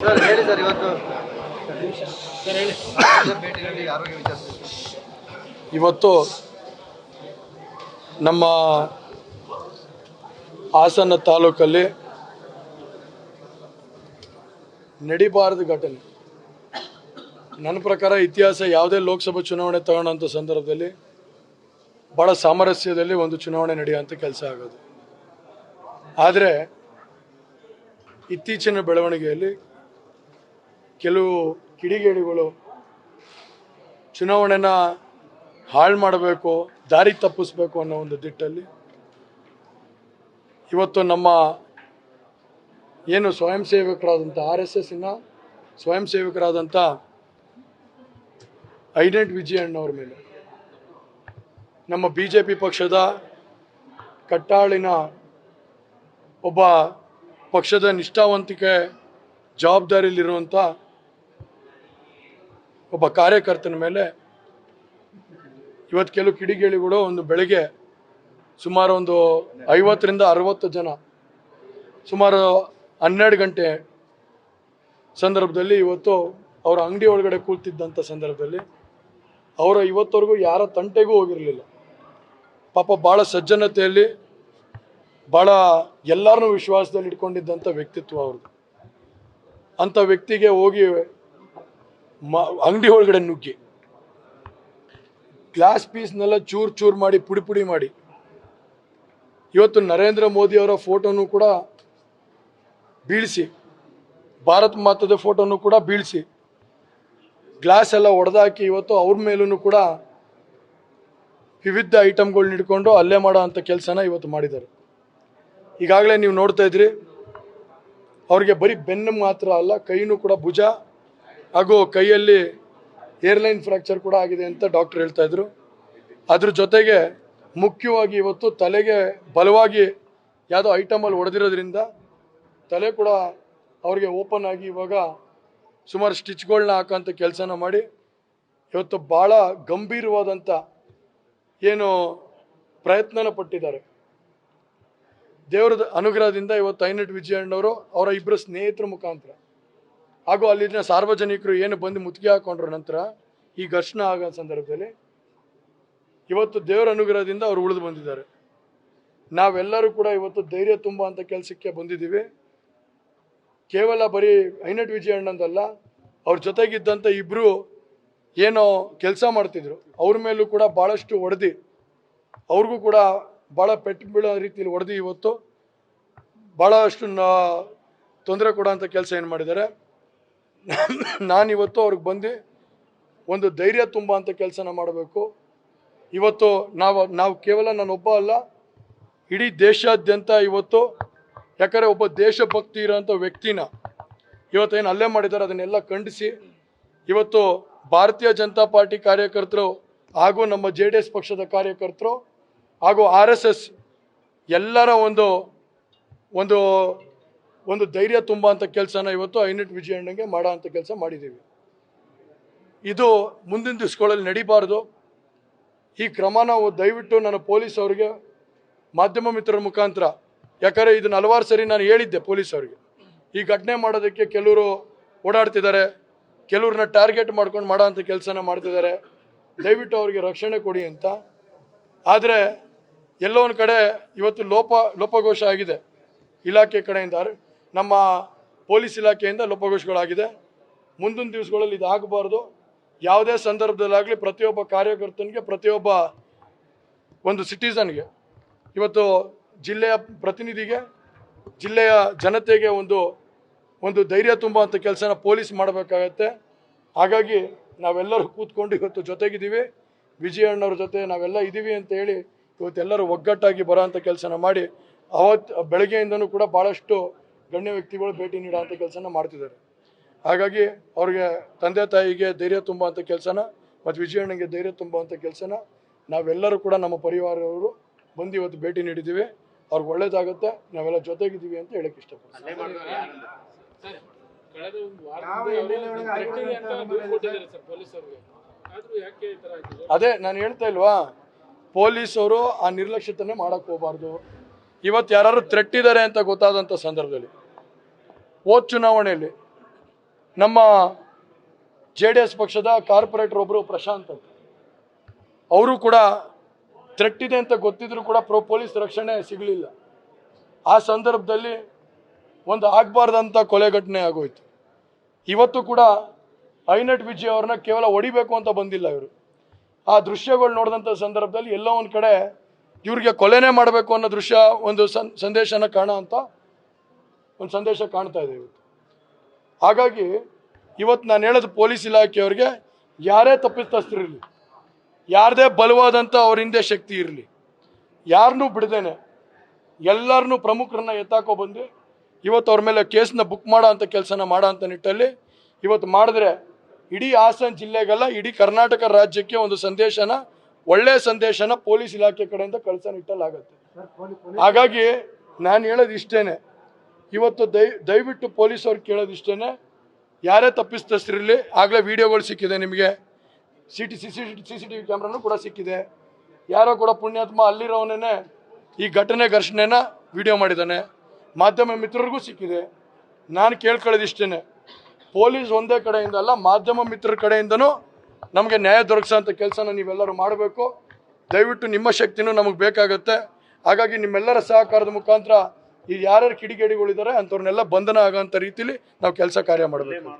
Sir ಹೇಳಿ sir ಇವತ್ತು ಭೇಟಿನಲ್ಲಿ ಆರೋಗ್ಯ ವಿಚಾರಿಸಿ ಇವತ್ತು ನಮ್ಮ ಹಾಸನ ತಾಲೂಕಲ್ಲಿ ನಡಿಬಾರದ ಘಟನೆ. ನನ್ನ ಪ್ರಕಾರ ಇತಿಹಾಸ ಯಾವುದೇ ಲೋಕಸಭಾ ಚುನಾವಣೆ ತಗೊಂಡಂಥ ಸಂದರ್ಭದಲ್ಲಿ ಭಾಳ ಸಾಮರಸ್ಯದಲ್ಲಿ ಒಂದು ಚುನಾವಣೆ ನಡೆಯುವಂಥ ಕೆಲಸ ಆಗೋದು. ಆದರೆ ಇತ್ತೀಚಿನ ಬೆಳವಣಿಗೆಯಲ್ಲಿ ಕೆಲವು ಕಿಡಿಗೇಡಿಗಳು ಚುನಾವಣೆನ ಹಾಳು ಮಾಡಬೇಕು, ದಾರಿ ತಪ್ಪಿಸ್ಬೇಕು ಅನ್ನೋ ಒಂದು ದಿಟ್ಟಲ್ಲಿ ಇವತ್ತು ನಮ್ಮ ಏನು ಸ್ವಯಂ ಸೇವಕರಾದಂಥ RSSನ ಸ್ವಯಂ ಸೇವಕರಾದಂಥ ಐಡೆಂಟ್ ವಿಜಯಣ್ಣವ್ರ ಮೇಲೆ ನಮ್ಮ BJP ಪಕ್ಷದ ಕಟ್ಟಾಳಿನ ಒಬ್ಬ ಪಕ್ಷದ ನಿಷ್ಠಾವಂತಿಕೆ ಜವಾಬ್ದಾರಿಯಲ್ಲಿರುವಂಥ ಒಬ್ಬ ಕಾರ್ಯಕರ್ತನ ಮೇಲೆ ಇವತ್ತು ಕೆಲವು ಕಿಡಿಗೇಡಿಗಳು ಒಂದು ಬೆಳಗ್ಗೆ ಸುಮಾರು ಒಂದು 50ರಿಂದ 60 ಜನ ಸುಮಾರು 12 ಗಂಟೆ ಸಂದರ್ಭದಲ್ಲಿ ಇವತ್ತು ಅವರ ಅಂಗಡಿ ಒಳಗಡೆ ಕೂಳ್ತಿದ್ದಂಥ ಸಂದರ್ಭದಲ್ಲಿ ಅವರ ಇವತ್ತವರೆಗೂ ಯಾರ ತಂಟೆಗೂ ಹೋಗಿರಲಿಲ್ಲ. ಪಾಪ ಭಾಳ ಸಜ್ಜನತೆಯಲ್ಲಿ ಭಾಳ ಎಲ್ಲರನ್ನೂ ವಿಶ್ವಾಸದಲ್ಲಿ ಇಟ್ಕೊಂಡಿದ್ದಂಥ ವ್ಯಕ್ತಿತ್ವ ಅವ್ರದ್ದು. ಅಂಥ ವ್ಯಕ್ತಿಗೆ ಹೋಗಿ ಅಂಗಡಿ ಒಳಗಡೆ ನುಗ್ಗಿ ಗ್ಲಾಸ್ ಪೀಸ್ನೆಲ್ಲ ಚೂರು ಚೂರು ಮಾಡಿ ಪುಡಿ ಪುಡಿ ಮಾಡಿ ಇವತ್ತು ನರೇಂದ್ರ ಮೋದಿ ಅವರ ಫೋಟೋನು ಕೂಡ ಬೀಳಿಸಿ, ಭಾರತ್ ಮಾತದ ಫೋಟೋನು ಕೂಡ ಬೀಳಿಸಿ ಗ್ಲಾಸ್ ಎಲ್ಲ ಒಡೆದಾಕಿ ಇವತ್ತು ಅವ್ರ ಮೇಲೂ ಕೂಡ ವಿವಿಧ ಐಟಮ್ಗಳನ್ನ ಹಿಡ್ಕೊಂಡು ಹಲ್ಲೆ ಮಾಡೋ ಅಂಥ ಕೆಲಸನ ಇವತ್ತು ಮಾಡಿದ್ದಾರೆ. ಈಗಾಗಲೇ ನೀವು ನೋಡ್ತಾ ಇದ್ರಿ, ಅವ್ರಿಗೆ ಬರೀ ಬೆನ್ನು ಮಾತ್ರ ಅಲ್ಲ, ಕೈನೂ ಕೂಡ ಭುಜ ಹಾಗೂ ಕೈಯಲ್ಲಿ ಏರ್ಲೈನ್ ಫ್ರ್ಯಾಕ್ಚರ್ ಕೂಡ ಆಗಿದೆ ಅಂತ ಡಾಕ್ಟರ್ ಹೇಳ್ತಾ ಇದ್ರು. ಅದ್ರ ಜೊತೆಗೆ ಮುಖ್ಯವಾಗಿ ಇವತ್ತು ತಲೆಗೆ ಬಲವಾಗಿ ಯಾವುದೋ ಐಟಮಲ್ಲಿ ಹೊಡೆದಿರೋದ್ರಿಂದ ತಲೆ ಕೂಡ ಅವ್ರಿಗೆ ಓಪನ್ ಆಗಿ ಇವಾಗ ಸುಮಾರು ಸ್ಟಿಚ್ಗಳನ್ನ ಹಾಕೋಂಥ ಕೆಲಸನ ಮಾಡಿ ಇವತ್ತು ಭಾಳ ಗಂಭೀರವಾದಂಥ ಏನು ಪ್ರಯತ್ನನ ಪಟ್ಟಿದ್ದಾರೆ. ದೇವರದ ಅನುಗ್ರಹದಿಂದ ಇವತ್ತು ಐಡೆಂಟ್ ವಿಜಯಣ್ಣವರು ಅವರ ಇಬ್ಬರು ಸ್ನೇಹಿತರ ಮುಖಾಂತರ ಹಾಗೂ ಅಲ್ಲಿನ ಸಾರ್ವಜನಿಕರು ಏನು ಬಂದು ಮುತ್ತಿಗೆ ಹಾಕೊಂಡ್ರ ನಂತರ ಈ ಘರ್ಷಣೆ ಆಗೋ ಸಂದರ್ಭದಲ್ಲಿ ಇವತ್ತು ದೇವರ ಅನುಗ್ರಹದಿಂದ ಅವರು ಉಳಿದು ಬಂದಿದ್ದಾರೆ. ನಾವೆಲ್ಲರೂ ಕೂಡ ಇವತ್ತು ಧೈರ್ಯ ತುಂಬ ಅಂತ ಕೆಲಸಕ್ಕೆ ಬಂದಿದ್ದೀವಿ. ಕೇವಲ ಬರೀ ಐಡೆಂಟ್ ವಿಜಯಣ್ಣಂದಲ್ಲ, ಅವ್ರ ಜೊತೆಗಿದ್ದಂಥ ಇಬ್ಬರು ಏನೋ ಕೆಲಸ ಮಾಡ್ತಿದ್ರು ಅವ್ರ ಮೇಲೂ ಕೂಡ ಭಾಳಷ್ಟು ಹೊಡೆದು ಅವ್ರಿಗೂ ಕೂಡ ಭಾಳ ಪೆಟ್ಟು ಬೀಳೋ ರೀತಿಯಲ್ಲಿ ಹೊಡೆದು ಇವತ್ತು ಭಾಳಷ್ಟು ತೊಂದರೆ ಕೊಡೋಂಥ ಕೆಲಸ ಏನು ಮಾಡಿದ್ದಾರೆ. ನಾನಿವತ್ತು ಅವ್ರಿಗೆ ಬಂದು ಒಂದು ಧೈರ್ಯ ತುಂಬ ಅಂತ ಕೆಲಸನ ಮಾಡಬೇಕು. ಇವತ್ತು ನಾವು ಕೇವಲ ನಾನೊಬ್ಬ ಅಲ್ಲ, ಇಡೀ ದೇಶಾದ್ಯಂತ ಇವತ್ತು ಯಾಕಂದರೆ ಒಬ್ಬ ದೇಶಭಕ್ತಿ ಇರೋಂಥ ವ್ಯಕ್ತಿನ ಇವತ್ತೇನು ಹಲ್ಲೆ ಮಾಡಿದ್ದಾರೆ ಅದನ್ನೆಲ್ಲ ಖಂಡಿಸಿ ಇವತ್ತು ಭಾರತೀಯ ಜನತಾ ಪಾರ್ಟಿ ಕಾರ್ಯಕರ್ತರು ಹಾಗೂ ನಮ್ಮ JDS ಪಕ್ಷದ ಕಾರ್ಯಕರ್ತರು ಹಾಗೂ RSS ಎಲ್ಲರ ಒಂದು ಒಂದು ಒಂದು ಧೈರ್ಯ ತುಂಬ ಅಂತ ಕೆಲಸನ ಇವತ್ತು ಐಡೆಂಟ್ ವಿಜಯಣ್ಣಗೆ ಮಾಡೋ ಅಂಥ ಕೆಲಸ ಮಾಡಿದ್ದೀವಿ. ಇದು ಮುಂದಿನ ದಿವಸಗಳಲ್ಲಿ ನಡಿಬಾರ್ದು. ಈ ಕ್ರಮ ನಾವು ದಯವಿಟ್ಟು ನಾನು ಪೊಲೀಸ್ ಅವರಿಗೆ ಮಾಧ್ಯಮ ಮಿತ್ರರ ಮುಖಾಂತರ, ಯಾಕಂದರೆ ಇದನ್ನು ಹಲವಾರು ಸರಿ ನಾನು ಹೇಳಿದ್ದೆ ಪೊಲೀಸ್ ಅವರಿಗೆ, ಈ ಘಟನೆ ಮಾಡೋದಕ್ಕೆ ಕೆಲವರು ಓಡಾಡ್ತಿದ್ದಾರೆ, ಕೆಲವ್ರನ್ನ ಟಾರ್ಗೆಟ್ ಮಾಡ್ಕೊಂಡು ಮಾಡೋ ಅಂಥ ಕೆಲಸನ ಮಾಡ್ತಿದ್ದಾರೆ, ದಯವಿಟ್ಟು ಅವ್ರಿಗೆ ರಕ್ಷಣೆ ಕೊಡಿ ಅಂತ. ಆದರೆ ಎಲ್ಲೋ ಒಂದು ಕಡೆ ಇವತ್ತು ಲೋಪಘೋಷ ಆಗಿದೆ ಇಲಾಖೆ ಕಡೆಯಿಂದ, ನಮ್ಮ ಪೊಲೀಸ್ ಇಲಾಖೆಯಿಂದ ಲೋಪಘೋಷಗಳಾಗಿದೆ. ಮುಂದಿನ ದಿವಸಗಳಲ್ಲಿ ಇದು ಆಗಬಾರ್ದು. ಯಾವುದೇ ಸಂದರ್ಭದಲ್ಲಾಗಲಿ ಪ್ರತಿಯೊಬ್ಬ ಕಾರ್ಯಕರ್ತನಿಗೆ, ಪ್ರತಿಯೊಬ್ಬ ಒಂದು ಸಿಟಿಸನ್ಗೆ, ಇವತ್ತು ಜಿಲ್ಲೆಯ ಪ್ರತಿನಿಧಿಗೆ, ಜಿಲ್ಲೆಯ ಜನತೆಗೆ ಒಂದು ಧೈರ್ಯ ತುಂಬ ಅಂತ ಕೆಲಸನ ಪೊಲೀಸ್ ಮಾಡಬೇಕಾಗತ್ತೆ. ಹಾಗಾಗಿ ನಾವೆಲ್ಲರೂ ಕೂತ್ಕೊಂಡು ಇವತ್ತು ಜೊತೆಗಿದ್ದೀವಿ, ವಿಜಯಣ್ಣವ್ರ ಜೊತೆ ನಾವೆಲ್ಲ ಇದ್ದೀವಿ ಅಂತ ಹೇಳಿ ಇವತ್ತೆಲ್ಲರೂ ಒಗ್ಗಟ್ಟಾಗಿ ಬರೋ ಅಂಥ ಕೆಲಸನ ಮಾಡಿ ಅವತ್ತು ಬೆಳಗ್ಗೆಯಿಂದನೂ ಕೂಡ ಭಾಳಷ್ಟು ಗಣ್ಯ ವ್ಯಕ್ತಿಗಳು ಭೇಟಿ ನೀಡೋ ಅಂಥ ಕೆಲಸನ ಮಾಡ್ತಿದ್ದಾರೆ. ಹಾಗಾಗಿ ಅವ್ರಿಗೆ ತಂದೆ ತಾಯಿಗೆ ಧೈರ್ಯ ತುಂಬ ಅಂತ ಕೆಲಸನ ಮತ್ತು ವಿಜಯಣ್ಣಗೆ ಧೈರ್ಯ ತುಂಬ ಅಂತ ಕೆಲಸನ ನಾವೆಲ್ಲರೂ ಕೂಡ ನಮ್ಮ ಪರಿವಾರದವರು ಬಂದು ಇವತ್ತು ಭೇಟಿ ನೀಡಿದ್ದೀವಿ. ಅವ್ರಿಗೆ ಒಳ್ಳೇದಾಗುತ್ತೆ, ನಾವೆಲ್ಲ ಜೊತೆಗಿದ್ದೀವಿ ಅಂತ ಹೇಳಕ್ಕೆ ಇಷ್ಟಪಡ್ತೀನಿ. ಅದೇ ನಾನು ಹೇಳ್ತಾ ಇಲ್ವಾ, ಪೊಲೀಸವರು ಆ ನಿರ್ಲಕ್ಷ್ಯತೆನೇ ಮಾಡಕ್ಕೆ ಹೋಗಬಾರ್ದು. ಇವತ್ತು ಯಾರು ಥ್ರೆಟ್ ಇದ್ದಾರೆ ಅಂತ ಗೊತ್ತಾದಂಥ ಸಂದರ್ಭದಲ್ಲಿ ಹೋದ ಚುನಾವಣೆಯಲ್ಲಿ ನಮ್ಮ JDS ಪಕ್ಷದ ಕಾರ್ಪೊರೇಟರ್ ಒಬ್ಬರು ಪ್ರಶಾಂತ್ ಅಂತ, ಅವರು ಕೂಡ ಥ್ರೆಟ್ ಇದೆ ಅಂತ ಗೊತ್ತಿದ್ರು ಕೂಡ ಪೊಲೀಸ್ ರಕ್ಷಣೆ ಸಿಗಲಿಲ್ಲ. ಆ ಸಂದರ್ಭದಲ್ಲಿ ಒಂದು ಆಗಬಾರ್ದಂಥ ಕೊಲೆ ಘಟನೆ ಆಗೋಯ್ತು. ಇವತ್ತು ಕೂಡ ಐನಟ್ ವಿಜಯ್ ಅವ್ರನ್ನ ಕೇವಲ ಹೊಡಿಬೇಕು ಅಂತ ಬಂದಿಲ್ಲ ಇವರು. ಆ ದೃಶ್ಯಗಳು ನೋಡಿದಂಥ ಸಂದರ್ಭದಲ್ಲಿ ಎಲ್ಲೋ ಒಂದು ಕಡೆ ಇವ್ರಿಗೆ ಕೊಲೆನೇ ಮಾಡಬೇಕು ಅನ್ನೋ ದೃಶ್ಯ ಒಂದು ಸಂದೇಶನ ಕಾಣೋ ಅಂತ ಒಂದು ಸಂದೇಶ ಕಾಣ್ತಾ ಇದೆ ಇವತ್ತು. ಹಾಗಾಗಿ ಇವತ್ತು ನಾನು ಹೇಳೋದು ಪೊಲೀಸ್ ಇಲಾಖೆಯವ್ರಿಗೆ, ಯಾರೇ ತಪ್ಪಿತಸ್ಥರಿರಲಿ, ಯಾರದೇ ಬಲವಾದಂಥ ಅವ್ರ ಹಿಂದೆ ಶಕ್ತಿ ಇರಲಿ, ಯಾರನ್ನೂ ಬಿಡ್ದೇನೆ ಎಲ್ಲರನ್ನೂ ಪ್ರಮುಖರನ್ನ ಎತ್ತಾಕೋ ಬಂದು ಇವತ್ತು ಅವ್ರ ಮೇಲೆ ಕೇಸ್ನ ಬುಕ್ ಮಾಡೋ ಅಂಥ ಕೆಲಸನ ಮಾಡೋ ಅಂಥ ನಿಟ್ಟಲ್ಲಿ ಇವತ್ತು ಮಾಡಿದ್ರೆ ಇಡೀ ಹಾಸನ ಜಿಲ್ಲೆಗಲ್ಲ, ಇಡೀ ಕರ್ನಾಟಕ ರಾಜ್ಯಕ್ಕೆ ಒಂದು ಸಂದೇಶನ, ಒಳ್ಳೆಯ ಸಂದೇಶನ ಪೊಲೀಸ್ ಇಲಾಖೆ ಕಡೆಯಿಂದ ಕಳಿಸೋ ನಿಟ್ಟಲ್ಲಾಗತ್ತೆ. ಹಾಗಾಗಿ ನಾನು ಹೇಳೋದು ಇಷ್ಟೇನೆ, ಇವತ್ತು ದಯವಿಟ್ಟು ಪೊಲೀಸ್ ಅವ್ರಿಗೆ ಕೇಳೋದು ಇಷ್ಟೇನೆ, ಯಾರೇ ತಪ್ಪಿಸ್ತರಿರಲಿ, ಆಗಲೇ ವಿಡಿಯೋಗಳು ಸಿಕ್ಕಿದೆ ನಿಮಗೆ, CCTV ಕ್ಯಾಮ್ರಾನು ಕೂಡ ಸಿಕ್ಕಿದೆ. ಯಾರೋ ಕೂಡ ಪುಣ್ಯಾತ್ಮ ಅಲ್ಲಿರೋವನೇ ಈ ಘರ್ಷಣೆನ ವಿಡಿಯೋ ಮಾಡಿದ್ದಾನೆ, ಮಾಧ್ಯಮ ಮಿತ್ರರಿಗೂ ಸಿಕ್ಕಿದೆ. ನಾನು ಕೇಳ್ಕೊಳ್ಳೋದು ಇಷ್ಟೇ, ಪೊಲೀಸ್ ಒಂದೇ ಕಡೆಯಿಂದ ಅಲ್ಲ, ಮಾಧ್ಯಮ ಮಿತ್ರರ ಕಡೆಯಿಂದನೂ ನಮಗೆ ನ್ಯಾಯ ದೊರಕಿಸೋಂಥ ಕೆಲಸನ ನೀವೆಲ್ಲರೂ ಮಾಡಬೇಕು. ದಯವಿಟ್ಟು ನಿಮ್ಮ ಶಕ್ತಿನೂ ನಮಗೆ ಬೇಕಾಗುತ್ತೆ. ಹಾಗಾಗಿ ನಿಮ್ಮೆಲ್ಲರ ಸಹಕಾರದ ಮುಖಾಂತರ ಈ ಯಾರ್ಯಾರು ಕಿಡಿಗೇಡಿಗಳಿದ್ದಾರೆ ಅಂಥವ್ರನ್ನೆಲ್ಲ ಬಂಧನ ಆಗೋಂಥ ರೀತಿಲಿ ನಾವು ಕೆಲಸ ಕಾರ್ಯ ಮಾಡಬೇಕು.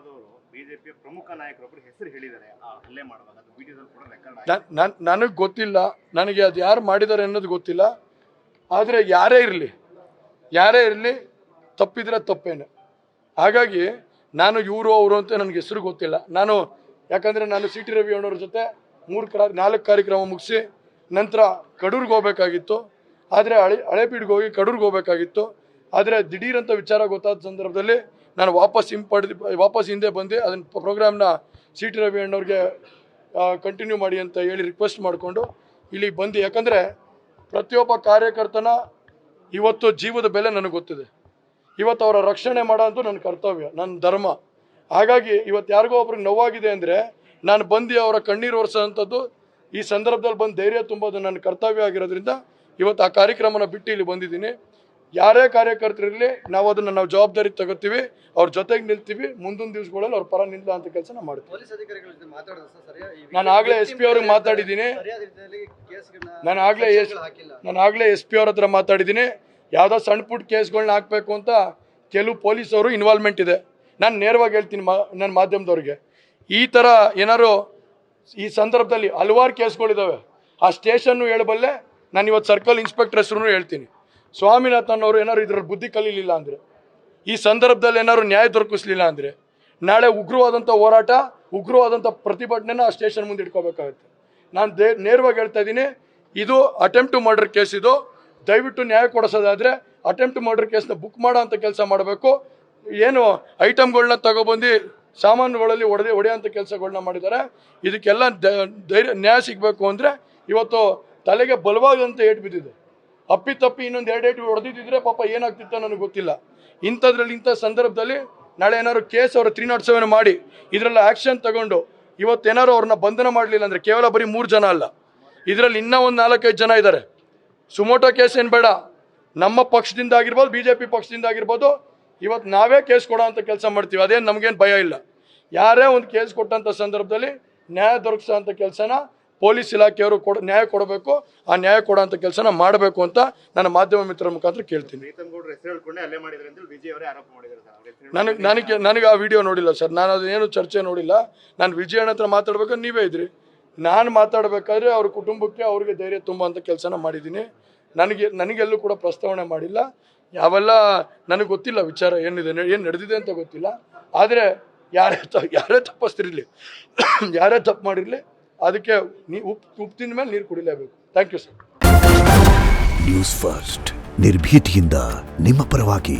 ನನಗೆ ಗೊತ್ತಿಲ್ಲ, ನನಗೆ ಅದು ಯಾರು ಮಾಡಿದ್ದಾರೆ ಅನ್ನೋದು ಗೊತ್ತಿಲ್ಲ. ಆದರೆ ಯಾರೇ ಇರಲಿ ತಪ್ಪಿದ್ರೆ ತಪ್ಪೇನೆ. ಹಾಗಾಗಿ ನಾನು ಇವರು ಅವರು ಅಂತ ನನಗೆ ಹೆಸರು ಗೊತ್ತಿಲ್ಲ. ಯಾಕಂದರೆ ನಾನು CT ರವಿ ಅಣ್ಣವ್ರ ಜೊತೆ 4 ಕಾರ್ಯಕ್ರಮ ಮುಗಿಸಿ ನಂತರ ಕಡೂರ್ಗೆ ಹೋಗ್ಬೇಕಾಗಿತ್ತು. ಆದರೆ ಹಳೇಬೀಡ್ಗೆ ಹೋಗಿ ಕಡೂರ್ಗೆ ಹೋಗ್ಬೇಕಾಗಿತ್ತು. ಆದರೆ ದಿಢೀರಂಥ ವಿಚಾರ ಗೊತ್ತಾದ ಸಂದರ್ಭದಲ್ಲಿ ನಾನು ವಾಪಸ್ ಹಿಂದೆ ಬಂದು ಅದನ್ನ ಪ್ರೋಗ್ರಾಮ್ನ CT ರವಿ ಅಣ್ಣವ್ರಿಗೆ ಕಂಟಿನ್ಯೂ ಮಾಡಿ ಅಂತ ಹೇಳಿ ರಿಕ್ವೆಸ್ಟ್ ಮಾಡಿಕೊಂಡು ಇಲ್ಲಿಗೆ ಬಂದು, ಯಾಕಂದರೆ ಪ್ರತಿಯೊಬ್ಬ ಕಾರ್ಯಕರ್ತನ ಇವತ್ತು ಜೀವದ ಬೆಲೆ ನನಗೆ ಗೊತ್ತಿದೆ. ಇವತ್ತು ಅವರ ರಕ್ಷಣೆ ಮಾಡೋದು ನನ್ನ ಕರ್ತವ್ಯ, ನನ್ನ ಧರ್ಮ. ಹಾಗಾಗಿ ಇವತ್ತು ಯಾರಿಗೋ ಒಬ್ರಿಗೆ ನೋವಾಗಿದೆ ಅಂದರೆ ನಾನು ಬಂದು ಅವರ ಕಣ್ಣೀರು ಒರೆಸೋವಂಥದ್ದು, ಈ ಸಂದರ್ಭದಲ್ಲಿ ಬಂದು ಧೈರ್ಯ ತುಂಬೋದು ನನ್ನ ಕರ್ತವ್ಯ ಆಗಿರೋದ್ರಿಂದ ಇವತ್ತು ಆ ಕಾರ್ಯಕ್ರಮನ ಬಿಟ್ಟು ಇಲ್ಲಿ ಬಂದಿದ್ದೀನಿ. ಯಾರೇ ಕಾರ್ಯಕರ್ತರಿರಲಿ, ನಾವು ಜವಾಬ್ದಾರಿ ತಗೋತೀವಿ, ಅವ್ರ ಜೊತೆಗೆ ನಿಲ್ತೀವಿ. ಮುಂದಿನ ದಿವಸಗಳಲ್ಲಿ ಅವ್ರ ಪರ ನಿಲ್ಲ ಅಂತ ಕೆಲಸ ಮಾಡ್ತೀವಿ. ನಾನು ಆಗಲೇ SP ಅವ್ರಿಗೆ ಮಾತಾಡಿದ್ದೀನಿ. ನಾನು ಆಗಲೇ SP ಅವ್ರ ಹತ್ರ ಮಾತಾಡಿದ್ದೀನಿ. ಯಾವುದೋ ಸಣ್ಣ ಪುಟ್ಟ ಕೇಸ್ಗಳನ್ನ ಹಾಕಬೇಕು ಅಂತ ಕೆಲವು ಪೊಲೀಸವರು ಇನ್ವಾಲ್ವ್ಮೆಂಟ್ ಇದೆ. ನಾನು ನೇರವಾಗಿ ಹೇಳ್ತೀನಿ ನನ್ನ ಮಾಧ್ಯಮದವ್ರಿಗೆ, ಈ ಥರ ಏನಾರು ಈ ಸಂದರ್ಭದಲ್ಲಿ ಹಲವಾರು ಕೇಸ್ಗಳಿದ್ದಾವೆ. ಆ ಸ್ಟೇಷನ್ನು ಹೇಳಬಲ್ಲೆ. ನಾನು ಇವತ್ತು ಸರ್ಕಲ್ ಇನ್ಸ್ಪೆಕ್ಟರ್ ಹೆಸರು ಹೇಳ್ತೀನಿ. ಸ್ವಾಮಿನಾಥನ್ ಅವರು ಏನಾದ್ರು ಇದರಲ್ಲಿ ಬುದ್ಧಿ ಕಲೀಲಿಲ್ಲ ಅಂದರೆ, ಈ ಸಂದರ್ಭದಲ್ಲಿ ಏನಾದ್ರು ನ್ಯಾಯ ದೊರಕಿಸ್ಲಿಲ್ಲ ಅಂದರೆ, ನಾಳೆ ಉಗ್ರವಾದಂಥ ಹೋರಾಟ, ಉಗ್ರವಾದಂಥ ಪ್ರತಿಭಟನೆನ ಆ ಸ್ಟೇಷನ್ ಮುಂದೆ ಇಟ್ಕೋಬೇಕಾಗುತ್ತೆ. ನಾನು ನೇರವಾಗಿ ಹೇಳ್ತಾ ಇದ್ದೀನಿ, ಇದು ಅಟೆಂಪ್ಟ್ ಟು ಮರ್ಡರ್ ಕೇಸ್. ಇದು ದಯವಿಟ್ಟು ನ್ಯಾಯ ಕೊಡಿಸೋದಾದರೆ ಅಟೆಂಪ್ಟ್ ಮರ್ಡರ್ ಕೇಸ್ನ ಬುಕ್ ಮಾಡೋ ಅಂಥ ಕೆಲಸ ಮಾಡಬೇಕು. ಏನು ಐಟಮ್ಗಳನ್ನ ತಗೊಬಂದು ಸಾಮಾನುಗಳಲ್ಲಿ ಹೊಡೆಯೋಂಥ ಕೆಲಸಗಳನ್ನ ಮಾಡಿದ್ದಾರೆ. ಇದಕ್ಕೆಲ್ಲ ನ್ಯಾಯ ಸಿಗಬೇಕು ಅಂದರೆ ಇವತ್ತು ತಲೆಗೆ ಬಲವಾದಂಥ ಏಟು ಬಿದ್ದಿದೆ. ಅಪ್ಪಿತಪ್ಪಿ ಇನ್ನೊಂದು 2 ಏಟು ಹೊಡೆದಿದ್ದರೆ ಪಾಪ ಏನಾಗ್ತಿತ್ತೋ ನನಗೆ ಗೊತ್ತಿಲ್ಲ. ಇಂಥ ಸಂದರ್ಭದಲ್ಲಿ ನಾಳೆ ಏನಾದ್ರು ಕೇಸ್ ಅವರು 307 ಮಾಡಿ ಇದರಲ್ಲಿ ಆ್ಯಕ್ಷನ್ ತಗೊಂಡು ಇವತ್ತೇನಾದ್ರು ಅವ್ರನ್ನ ಬಂಧನ ಮಾಡಲಿಲ್ಲ ಅಂದರೆ, ಕೇವಲ ಬರೀ 3 ಜನ ಅಲ್ಲ, ಇದರಲ್ಲಿ ಇನ್ನೂ ಒಂದು 4-5 ಜನ ಇದ್ದಾರೆ. ಸುಮೋಟೋ ಕೇಸ್ ಏನು ಬೇಡ, ನಮ್ಮ ಪಕ್ಷದಿಂದ ಆಗಿರ್ಬೋದು, BJP ಪಕ್ಷದಿಂದ ಆಗಿರ್ಬೋದು, ಇವತ್ತು ನಾವೇ ಕೇಸ್ ಕೊಡೋ ಅಂಥ ಕೆಲಸ ಮಾಡ್ತೀವಿ. ಅದೇನು ನಮಗೇನು ಭಯ ಇಲ್ಲ. ಯಾರೇ ಒಂದು ಕೇಸ್ ಕೊಟ್ಟಂಥ ಸಂದರ್ಭದಲ್ಲಿ ನ್ಯಾಯ ದೊರಕಿಸೋ ಅಂಥ ಕೆಲಸನ ಪೊಲೀಸ್ ಇಲಾಖೆಯವರು ನ್ಯಾಯ ಕೊಡಬೇಕು. ಆ ನ್ಯಾಯ ಕೊಡೋಂಥ ಕೆಲಸನ ಮಾಡಬೇಕು ಅಂತ ನನ್ನ ಮಾಧ್ಯಮ ಮಿತ್ರರ ಮುಖಾಂತರ ಕೇಳ್ತೀನಿ. ನನಗೆ ಆ ವಿಡಿಯೋ ನೋಡಿಲ್ಲ ಸರ್, ನಾನು ಅದೇನು ಚರ್ಚೆ ನೋಡಿಲ್ಲ. ನಾನು ವಿಜಯಣ್ಣ ಹತ್ರ ಮಾತಾಡ್ಬೇಕಾದ್ರೆ ನೀವೇ ಇದ್ರಿ. ನಾನು ಮಾತಾಡಬೇಕಾದ್ರೆ ಅವ್ರ ಕುಟುಂಬಕ್ಕೆ ಅವ್ರಿಗೆ ಧೈರ್ಯ ತುಂಬುವಂಥ ಕೆಲಸನ ಮಾಡಿದ್ದೀನಿ. ನನಗೆಲ್ಲೂ ಕೂಡ ಪ್ರಸ್ತಾವನೆ ಮಾಡಿಲ್ಲ. ಯಾವೆಲ್ಲ ನನಗೆ ಗೊತ್ತಿಲ್ಲ, ವಿಚಾರ ಏನಿದೆ, ಏನು ನಡೆದಿದೆ ಅಂತ ಗೊತ್ತಿಲ್ಲ. ಆದರೆ ಯಾರೇ ತಪ್ಪಿಸ್ತಿರಲಿ, ಯಾರೇ ತಪ್ಪು ಮಾಡಿರಲಿ, ಅದಕ್ಕೆ ಉಪ್ಪು ತಿಂದ ಮೇಲೆ ನೀರು ಕುಡಿಲೇಬೇಕು. Thank you sir. News first, ನಿರ್ಭೀತಿಯಿಂದ ನಿಮ್ಮ ಪರವಾಗಿ.